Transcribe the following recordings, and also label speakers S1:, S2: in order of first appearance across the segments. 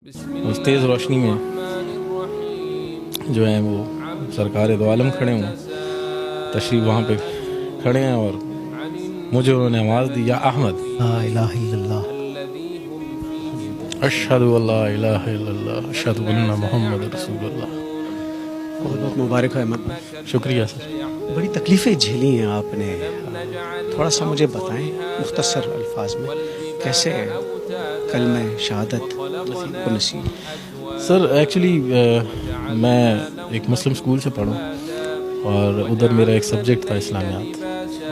S1: उस तेज़ रोशनी में जो हैं वो सरकार दो आलम खड़े हुए, तशरीफ़ वहाँ पे खड़े हैं और मुझे उन्होंने आवाज़ दी, या अहमद,
S2: ला इलाहा इल्लल्लाह,
S1: अशहदु अल्ला इलाहा इल्लल्लाह, अशहदु अन्ना मुहम्मद रसूलुल्लाह।
S2: बहुत बहुत मुबारक है अहमद भाई।
S1: शुक्रिया सर।
S2: बड़ी तकलीफ़ें झेली हैं आपने, थोड़ा सा मुझे बताएं मुख्तसर अल्फाज में कैसे कलमे शहादत को नसीब।
S1: सर एक्चुअली मैं एक मुस्लिम स्कूल से पढ़ा और उधर मेरा एक सब्जेक्ट था इस्लामियात,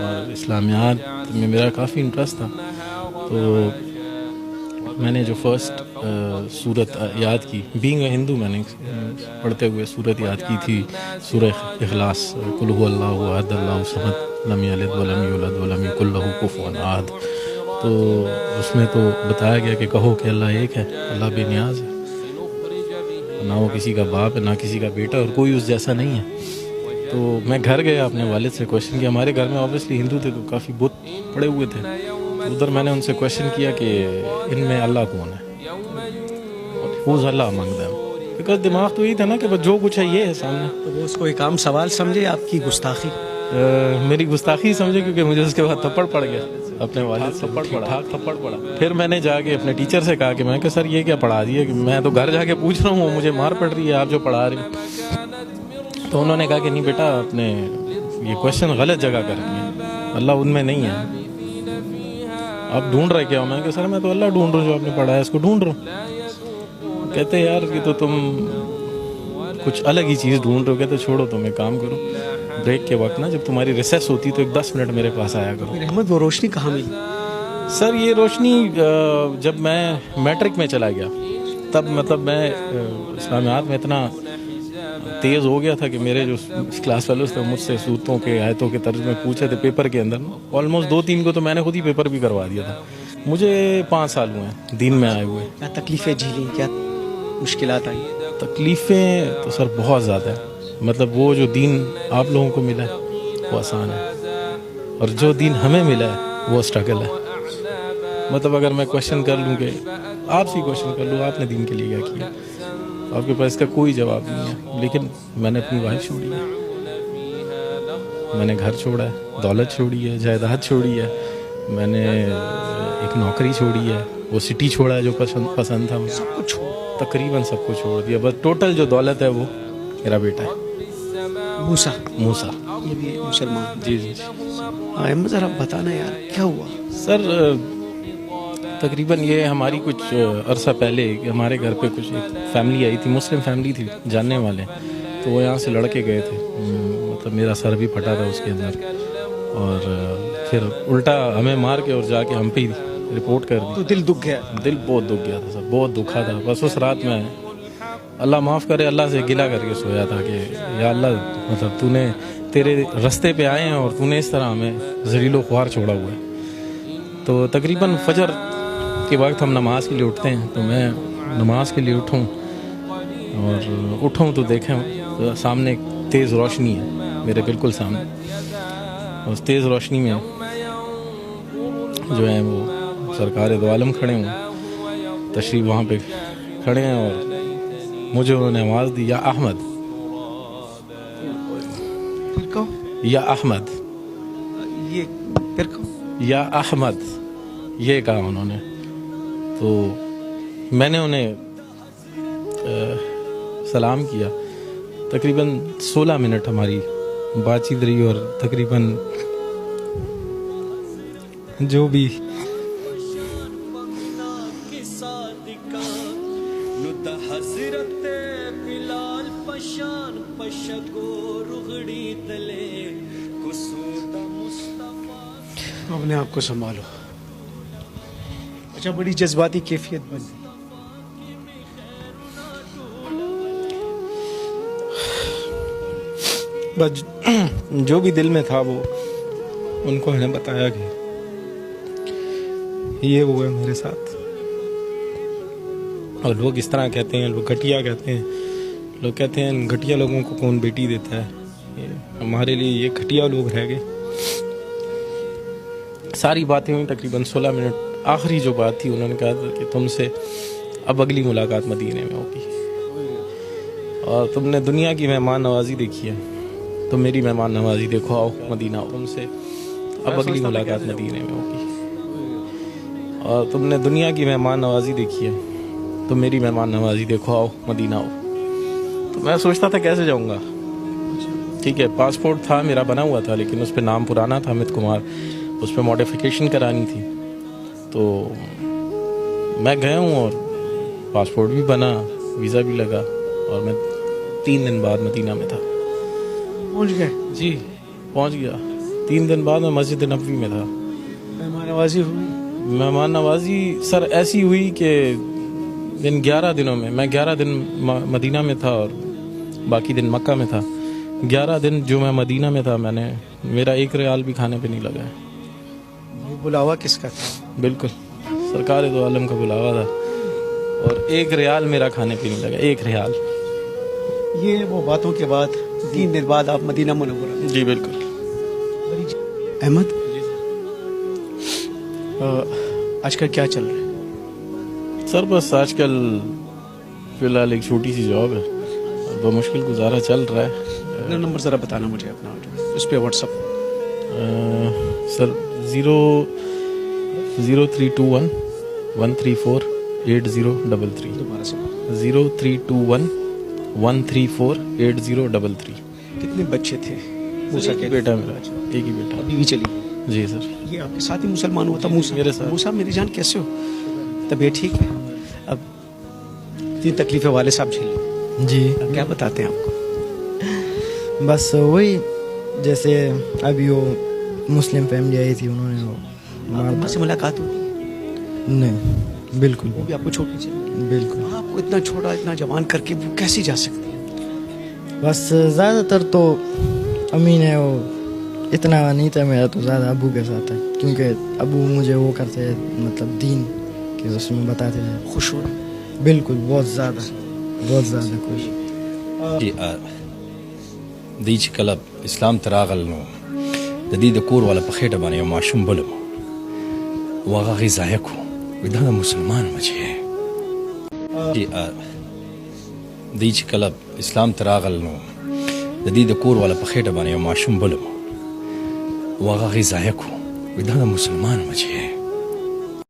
S1: और इस्लामियात में मेरा काफ़ी इंटरेस्ट था। तो मैंने जो फर्स्ट सूरत याद की, बीइंग अ हिंदू, मैंने पढ़ते हुए सूरत याद की थी, सूरह इखलास, कुल हु अल्लाहु अहद अल्लाहु समद लम यलिद वलम यूलद वलम यकुल लहू कुफुवन अहद। तो उसमें तो बताया गया कि कहो कि अल्लाह एक है, अल्लाह बेनियाज है, ना वो किसी का बाप है ना किसी का बेटा, और कोई उस जैसा नहीं है। तो मैं घर गया, अपने वालिद से क्वेश्चन किया, हमारे घर में ऑब्वियसली हिंदू थे तो काफ़ी बुत पड़े हुए थे। तो उधर मैंने उनसे क्वेश्चन किया कि इनमें अल्लाह कौन है, who's Allah among them, because दिमाग तो यही था ना कि बस जो कुछ है ये है सामने।
S2: तो वो उसको एक आम सवाल समझे, आपकी गुस्ताखी?
S1: मेरी गुस्ताखी समझे, क्योंकि मुझे उसके बाद थप्पड़ पड़ गया, अपने वालिद से थप्पड़ पड़ा। फिर मैंने जाके अपने टीचर से कहा कि मैं कि सर ये क्या पढ़ा दिया, कि मैं तो घर जाके पूछ रहा हूँ, मुझे मार पड़ रही है, आप जो पढ़ा रही। तो उन्होंने कहा कि नहीं बेटा, आपने ये क्वेश्चन गलत जगह कर दिया, अल्लाह उनमें नहीं है, आप ढूंढ रहे क्या हो? मैं कि सर मैं तो अल्लाह ढूंढ रहा हूँ, जो आपने पढ़ा है इसको ढूंढ रहा हूँ। कहते यार कि तो तुम कुछ अलग ही चीज़ ढूंढ रहे हो। कहते छोड़ो, तुम एक काम करो, ब्रेक के वक्त ना, जब तुम्हारी रिसेस होती तो एक 10 मिनट मेरे पास आया करो।
S2: अहमद वो रोशनी कहाँ मिली?
S1: सर ये रोशनी जब मैं मैट्रिक में चला गया, तब मतलब मैं इस्लामियात में इतना तेज़ हो गया था कि मेरे जो क्लास फेलोज थे मुझसे सूरतों के, आयतों के तर्ज में पूछे थे पेपर के अंदर। ऑलमोस्ट 2-3 को तो मैंने खुद ही पेपर भी करवा दिया था। मुझे 5 साल हुए हैं दीन में आए हुए।
S2: क्या तकलीफ़ें झेली, क्या मुश्किलात आई?
S1: तकलीफ़ें तो सर बहुत ज़्यादा है, मतलब वो जो दीन आप लोगों को मिला है वो आसान है, और जो दीन हमें मिला है वो स्ट्रगल है। मतलब अगर मैं क्वेश्चन कर लूँ कि आपसे क्वेश्चन कर लूँ, आपने दीन के लिए क्या किया, आपके पास इसका कोई जवाब नहीं है। लेकिन मैंने अपनी वाइफ छोड़ी है, मैंने घर छोड़ा है, दौलत छोड़ी है, जायदाद छोड़ी है, मैंने एक नौकरी छोड़ी है, वो सिटी छोड़ा है जो पसंद था,
S2: सब कुछ
S1: तकरीबन सब कुछ छोड़ दिया। बस टोटल जो दौलत है वो मेरा बेटा है,
S2: मूसा।
S1: मूसा।
S2: ये भी मुसलमान?
S1: जी जी।
S2: अहमद ज़रा बताना यार क्या हुआ?
S1: सर तकरीबन ये हमारी कुछ अरसा पहले हमारे घर पे कुछ एक फैमिली आई थी, मुस्लिम फैमिली थी, जानने वाले, तो वो यहाँ से लड़के गए थे, मतलब मेरा सर भी फटा था उसके अंदर, और फिर उल्टा हमें मार के और जाके हम पे ही रिपोर्ट कर दी।
S2: तो दिल दुख गया?
S1: दिल बहुत दुख गया था सर, बहुत दुखा था। बस उस रात में अल्लाह माफ़ करे, अल्लाह से गिला करके सोया था कि या अल्लाह, मतलब तूने, तेरे रास्ते पे आए हैं और तूने इस तरह हमें ज़लीलो ख्वार छोड़ा हुआ है। तो तकरीबन फजर के वक्त हम नमाज के लिए उठते हैं, तो मैं नमाज के लिए उठूँ तो देखें तो सामने एक तेज़ रोशनी है, मेरे बिल्कुल सामने। उस तेज़ रोशनी में जो है वो सरकार दो आलम खड़े हुए, तशरीफ़ वहाँ पे खड़े हैं, और मुझे उन्होंने आवाज़ दी, या अहमद, या अहमद,
S2: ये फिर
S1: या अहमद, ये कहा उन्होंने। तो मैंने उन्हें सलाम किया। तकरीबन 16 मिनट हमारी बातचीत रही, और तकरीबन जो भी
S2: अपने आप को संभालो। अच्छा, बड़ी जज्बाती कैफियत बन गई।
S1: बस जो भी दिल में था वो उनको मैंने बताया कि ये हुआ है मेरे साथ। और लोग इस तरह कहते हैं, लोग घटिया कहते हैं, लोग कहते हैं घटिया लोगों को कौन बेटी देता है। हमारे लिए ये घटिया लोग रह गए। सारी बातें हुई तकरीबन 16 मिनट। आखिरी जो बात थी, उन्होंने कहा था कि तुमसे اب اگلی ملاقات مدینے میں ہوگی. اور تم نے دنیا کی مہمان نوازی دیکھی ہے, تم میری مہمان نوازی دیکھو, آؤ مدینہ آؤ, تم سے اب اگلی ملاقات مدینے میں ہوگی. اور تم نے دنیا کی مہمان نوازی دیکھی ہے, تم میری مہمان نوازی دیکھو, آؤ مدینہ آؤ. تو میں سوچتا تھا کیسے جاؤں گا. ٹھیک ہے, پاسپورٹ تھا میرا بنا ہوا تھا, لیکن اس پہ نام پرانا تھا امیت کمار, اس پہ ماڈیفیکیشن کرانی تھی. تو میں گیا ہوں اور پاسپورٹ بھی بنا, ویزا بھی لگا, اور میں 3 دن بعد مدینہ میں تھا.
S2: پہنچ گئے؟
S1: جی پہنچ گیا. 3 دن بعد میں مسجد نبوی میں تھا.
S2: مہمان نوازی ہوئی؟
S1: مہمان نوازی سر ایسی ہوئی کہ 11 دنوں میں 11 دن مدینہ میں تھا اور باقی دن مکہ میں تھا. 11 دن جو میں مدینہ میں تھا, میں نے میرا 1 ریال بھی کھانے پہ نہیں لگا ہے.
S2: بلاوا کس کا تھا؟
S1: بالکل سرکار دو عالم کا بلاوا تھا, اور 1 ریال میرا کھانے پہ نہیں لگا, 1 ریال.
S2: یہ وہ باتوں کے بعد 3 دن بعد آپ مدینہ منورہ.
S1: جی بالکل.
S2: احمد, آج کل کیا چل رہا ہے؟
S1: سر بس آج کل فی الحال ایک چھوٹی سی جاب ہے, بمشکل گزارا چل رہا ہے.
S2: نمبر ذرا بتانا مجھے اپنا, اس پہ واٹس اپ.
S1: سر 0321 134 8033.
S2: دوبارہ سے.
S1: 0321 134 8033.
S2: کتنے بچے تھے؟
S1: موسیٰ کے بیٹا میرا, ایک ہی بیٹا.
S2: بیوی چلی؟
S1: جی سر.
S2: یہ آپ کے ساتھ ہی مسلمان ہوا تھا موسیٰ؟
S1: میرے ساتھ.
S2: موسیٰ میری جان کیسے ہو؟ طبیعت ٹھیک ہے؟ اب اتنی تکلیفیں والد صاحب جھیلی.
S3: جی
S2: کیا بتاتے ہیں آپ کو؟
S3: بس وہی جیسے ابھی وہ مسلم فیملی آئی تھی, انہوں نے وہ
S2: آپ سے ملاقات ہوئی؟
S3: نہیں بالکل
S2: وہ بھی آپ کو چھوڑ کے چلی؟
S3: بالکل.
S2: آپ کو اتنا چھوڑا, اتنا جوان کر کے وہ کیسی جا سکتی ہے؟
S3: بس زیادہ تر تو امی نے وہ اتنا نہیں تھا میرا, تو زیادہ ابو کے ساتھ ہے, کیونکہ ابو مجھے وہ کرتے ہیں مطلب دین کے اس میں بتاتے ہیں.
S2: خوش ہو؟
S3: بالکل بہت زیادہ خوش.
S4: دی چې کله اسلام ته راغل نو د دې د کور والا په خېټه باندې یو ماشوم بلم و هغه غذایه کو وي دا د مسلمان بچی دی چې کله اسلام ته راغل نو د دې د کور والا په خېټه باندې یو ماشوم بلم و هغه غذایه کو وي دا د مسلمان بچی